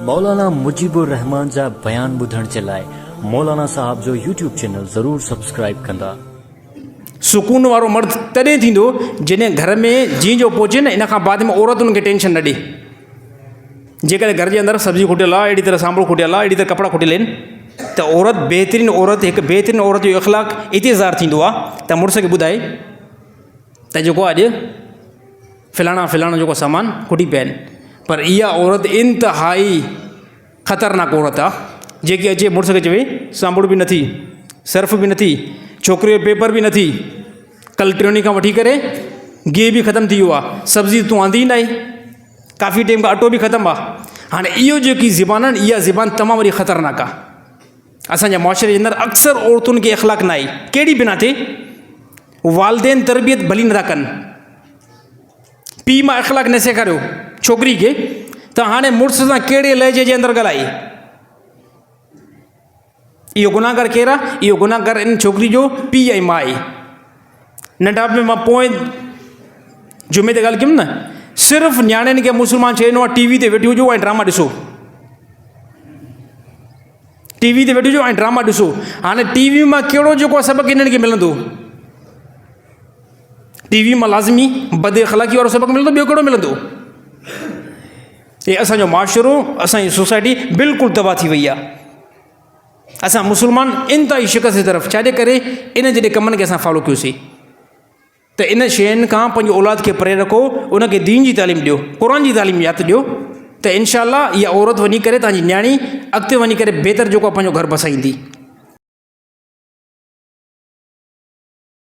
मौलाना मुजीबुर रहमान जा बयान ॿुधण जे लाइ मौलाना साहब जो यूट्यूब चैनल ज़रूर सब्सक्राइब कंदा। सुकून वारो मर्द तॾहिं थींदो जॾहिं घर में जीअं जो पहुचे न, इन खां बाद में औरतुनि खे टेंशन न ॾे। जेकॾहिं घर जे अंदरि सब्जी खुटियल आहे, अहिड़ी तरह सांभर खुटियल आहे, अहिड़ी तरह कपिड़ा खुटियल आहिनि, त औरत बहितरीनु औरत, हिकु बहितरीनु औरत जो इख़लाक़ इतिज़ार थींदो आहे त मुड़ुस खे ॿुधाए त जेको अॼु फलाणा फलाणा जेको सामान खुटी पिया आहिनि। पर इहा औरत इंतिहाई ख़तरनाक औरत आहे, जेकी अचे मुड़ुस खे चवे सांभर बि नथी, सर्फ बि नथी, छोकिरे जो पेपर बि नथी, कल टियों खां वठी करे गिह बि ख़तमु थी वियो आहे, सब्ज़ी तूं आंदी न आहे, काफ़ी टाइम खां अटो बि ख़तमु आहे। हाणे इहो जेकी ज़बान आहे, इहा ज़बान तमामु वरी ख़तरनाक आहे। असांजे मुआशरे जे अंदरि अक्सर औरतुनि खे इख़लाक़ न आहे, कहिड़ी बि न थिए, वालदेन तरबियत भली नथा कनि, पीउ मां इख़लाक़ न सेखारियो छोकिरी खे, त हाणे मुड़ुस सां कहिड़े लहजे जे अंदरि ॻाल्हाए। इहो गुनाहगार केरु आहे? इहो गुनाहगार इन छोकिरी जो पीउ ऐं माउ आहे। नंढापे मां पोइ जुमे ते ॻाल्हि कयमि न, सिर्फ़ु नियाणियुनि खे मुस्लमान चवणो आहे टीवी ते वेठी हुजो ऐं ड्रामा ॾिसो, टीवी ते वेठी हुजो ऐं ड्रामा ॾिसो। हाणे टीवी मां कहिड़ो जेको आहे सबक़ु इन्हनि खे मिलंदो? टीवी मां लाज़मी बद इख़लाक़ी वारो सबक़ु मिलंदो, ॿियो कहिड़ो मिलंदो? हे असांजो मुआशरो, असांजी सोसाइटी बिल्कुलु तबाह थी वई आहे। असां मुस्लमान इंतिहाई शिकस्त जी तरफ़, छाजे करे इन जहिड़े कमनि खे असां फॉलो कयोसीं। त इन शयुनि खां पंहिंजी औलाद खे परे रखो, उनखे दीन जी तालीम ॾियो, क़ुर जी तालीम यादि ॾियो, त इनशा अल्लाह इहा औरत वञी करे तव्हांजी न्याणी अॻिते वञी करे बहितर जेको आहे पंहिंजो घर बसाईंदी।